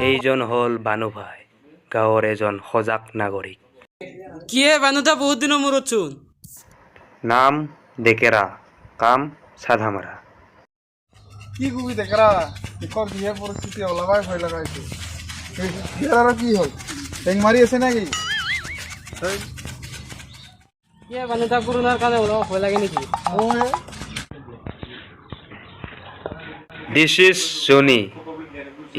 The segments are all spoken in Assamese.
এইজন হ'ল বানু ভাই, গাঁৱৰ এজন সজাগ নাগৰিক। কিয়ে বানুদা বহুত দিনৰ মূৰত চোন। নাম ডেকেৰা, কাম চাধা মাৰা। কি কবি ডেকেৰা, দেশৰ যিহে পৰিস্থিতি ওলাবাই ভয় লগাইছে। আৰু কি হ'ল, টেং মাৰি আছে নেকি? কিয়ে বানুদা কৰোণাৰ কাৰণে ওলাব ভয় লাগে নেকি? দিছ ইজ জনি।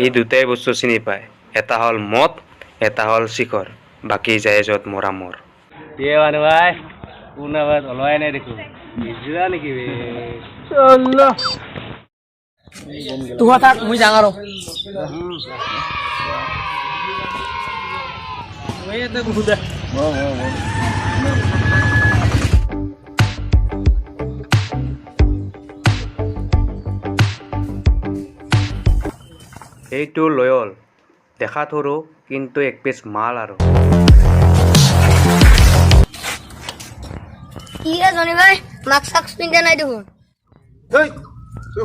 এই দুটাই বস্তু চিনি পায়, এটা হ'ল মদ, এটা হ'ল শিখৰ, বাকী যায় য'ত মৰা মৰ। দিয়ে মানুহ ভাই কোন আবাদ ওলোৱাই নাই দেখোন যোৱা নেকি বে তোমাৰ থাক মই যাওঁ আৰু এইটো লয়ল, দেখাত সৰু কিন্তু এক পিচ মাল আৰু। কি ৰে জনি ভাই মাস্ক সাক্স পিন্ধে নাই দেখোন। তুই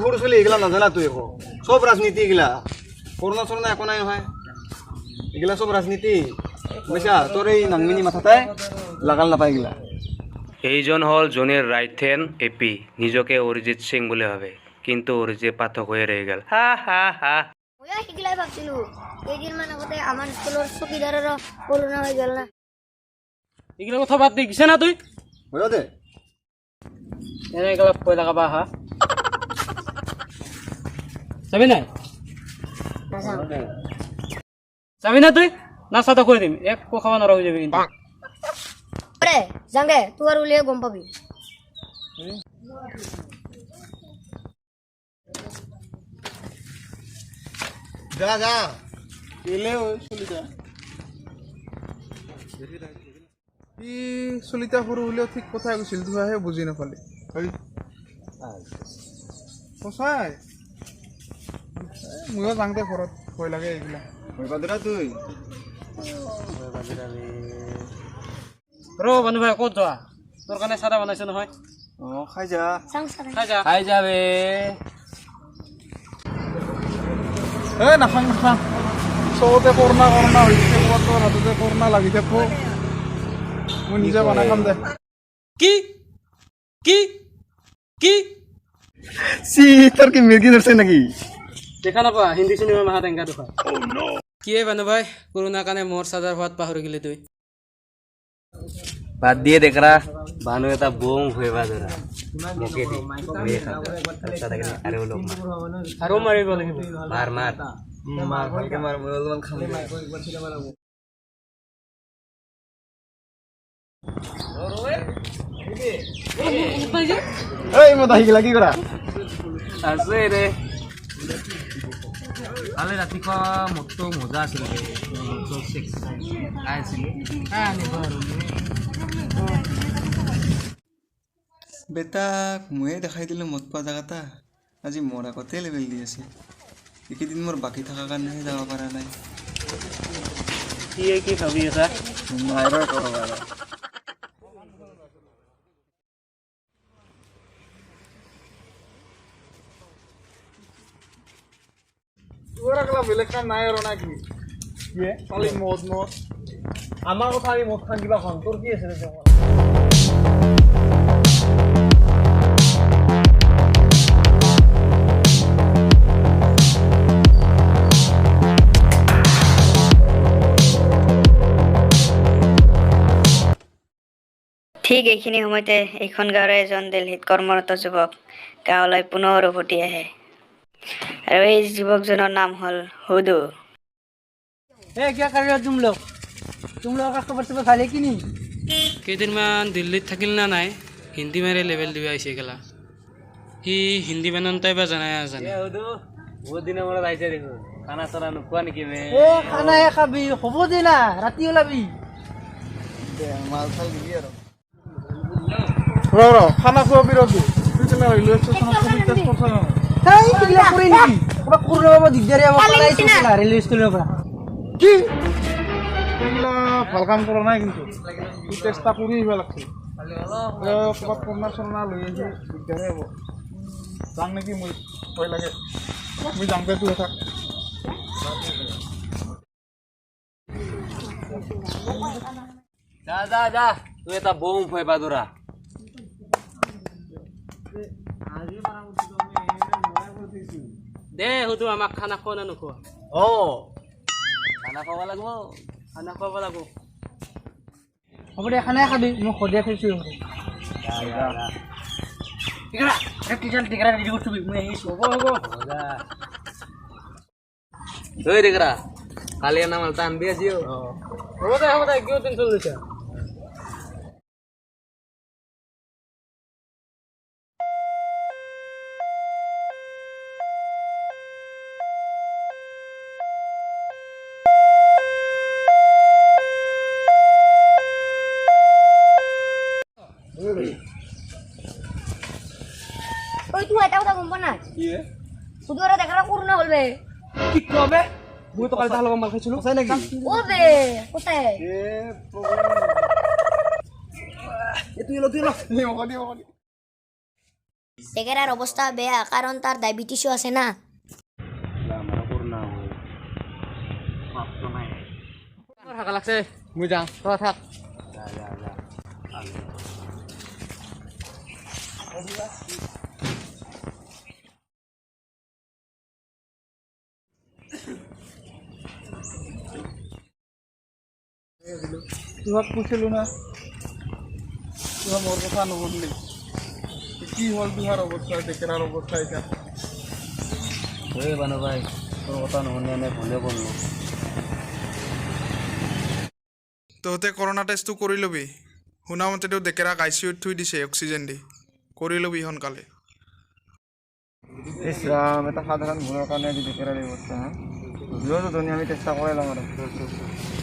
সৰু ছোৱালী এইগিলা নাজানা তুই একো, চব ৰাজনীতি এইগিলা। কৰোণা চৰোণা একো নাই নহয়, এইগিলা চব ৰাজনীতি বুজিছা। তোৰ এই নাংমিনি মাথাটাই লাগাল নাপায় এইগিলা। এইজন হ'ল জনিৰ ৰাইট হেণ্ড এপি, নিজকে অৰিজিৎ সিং বুলি ভাবে, কিন্তু অৰিজিৎ পাঠক হৈ ৰৈ গ'ল। হা হা হা। মইও সেইগিলাই ভাবছিলো, কেইদিনমান আগতে আমাৰ স্কুলৰ চকীদাৰৰ কৰোণা হৈ গ'ল না। এইগিলা কথা বাদ দি গিছে না তুই হয় দে এনেকৈ ভয় লগাবা হা যাবি নাই যাবি না তুই নাচাটা কৰি দিম, একো খাব নোৱাৰা হৈ যাবি কিন্তু। আরে যাংগে তুই আর উলিয়ে গম পাবি। যা যা এলে ওই চলিতা ই চলিতা সৰু হলেও ঠিক কথাই কৈছিল, তোহে বুজি নাপালি। সঁচাই ময়ো যাওঁতে ঘৰত ভয় লাগে এইগিলা। তুই ৰ বানু ভাই ক'ত যোৱা, তোৰ কাৰণে চাদা বনাইছে নহয়। খাই যা। খাই যাবে নাখাং নাখাং, চবতে কৰোণা কৰোণা হৈছে, তোৰ হাততে কৰোণা লাগি থাকব। মই নিজে বনাই খাম দে। কি কি কি তোৰ কি মিৰ্গি ধৰছে নেকি? দেখা নাপা হিন্দী চিনেমা মাহত এংকা দেখা। কিয়ে বানু ভাই কৰোণাৰ কাৰণে মোৰ চাদাৰ হোৱাত পাহৰি গেলি তুই। বাদ দিয়ে দেখৰা বানু এটা বোম ভুৱা ধৰা মোকে দি আৰু অলপ আৰু মাৰিব লাগিব। মাৰ মাৰ ভালকে মাৰ, মই অলপমান খাম দে। এই মই আহিলা কি কৰা? আছে ৰে কালি ৰাতিপুৱা মোৰতো মজা আছিল বেটাক ময়ে দেখাই দিলোঁ মদ পোৱা জেগাটা, আজি মোৰ আগতে লেবেল দি আছে। এইকেইদিন মোৰ বাকী থকাৰ কাৰণেহে যাব পৰা নাই। কি ভাবি আছা তোৰ আগলা বেলেগ কাম নাই আৰু না কি? খালি মদ মদ। আমাৰ কথা আমি মদ খান কিবা খাম, তোৰ কি আছে? ঠিক এইখিনি সময়তে এইখন গাঁৱৰে এজন দিল্লীত কৰ্মৰত যুৱক গাঁৱলৈ পুনৰ উভতি আহে, আৰু এই যুৱকজনৰ নাম হ'ল হুদু। কেইদিনমান দিল্লীত থাকিল না নাই, হিন্দী মাৰি লেভেল দিব আহিছে গেলা। সি হিন্দী বানানটাই বা জানাই নাজানে। বহুত দিনৰ মূৰত আহিছে দেখোন, খানা চানা নোখোৱা নেকি বে? খানাহে খাবি, হ'ব দে না ৰাতি ওলাবি। মাল চাল দিবি আৰু খানা খোৱাবি ৰবি। ৰেলৱে ষ্টেচনত কবি টেষ্ট কৰছা নহয়। কি এইগিলা ভাল কাম কৰা নাই, কিন্তু চেষ্টা কৰি আহিব লাগছিল। ক'ৰবাত কৰোণা চৰোণা লৈ আহি দিগদাৰে হ'ব। যাম নেকি? মই ভয় লাগে। মই যাওঁতে তোৰ থাক। যা যা যা তুই এটা বোম হয়ে বাদুৰা দে সুধো আমাক খানা খোৱা নে নোখোৱা খানা খাব লাগিব খানা খুৱাব লাগিব হ'ব দে খানাই খাবি মই সদায় খাইছোঁ টিকেৰা ৰেডি কৰি থবি মই আহিছোঁ হ'ব ঐ দেকৰা কালি নাম আলতা আনবি আজিও হ'ব দে কিয় টেনশ্যন লৈছা ওই তুই এটা কথা গম পা না শুধু ওরা দেখা করোনা বলবে কি কবে মই তো কালি তাহাৰ লগত মাল খাইছিলোঁ সঁচাই নেকি ও বে কোথায় টেকেরার অবস্থা বেয়া কারণ তার ডায়াবেটিসও আছে না থাকা লাগছে মই যাওঁ তই থাক তোমাক কৈছিলোঁ না তোমাৰ মোৰ কথা নুশুনিলি কি হ'ল তোমাৰ অৱস্থা ডেকেৰাৰ অৱস্থা এতিয়া ঐ বানু ভাই তোৰ কথা নুশুনি এনে ভুলে কৰিলোঁ তহঁতে কৰোণা টেষ্টটো কৰি ল'বি শুনামতেতো ডেকেৰাক ICUত থৈ দিছে অক্সিজেন দি কৰি ল'বি সোনকালে ইছ ৰাম এটা সাধাৰণ ভুলৰ কাৰণে আজি ডেকেৰাৰ এই অৱস্থা হা য'ত ধনী আমি চেষ্টা কৰাই ল'ম আৰু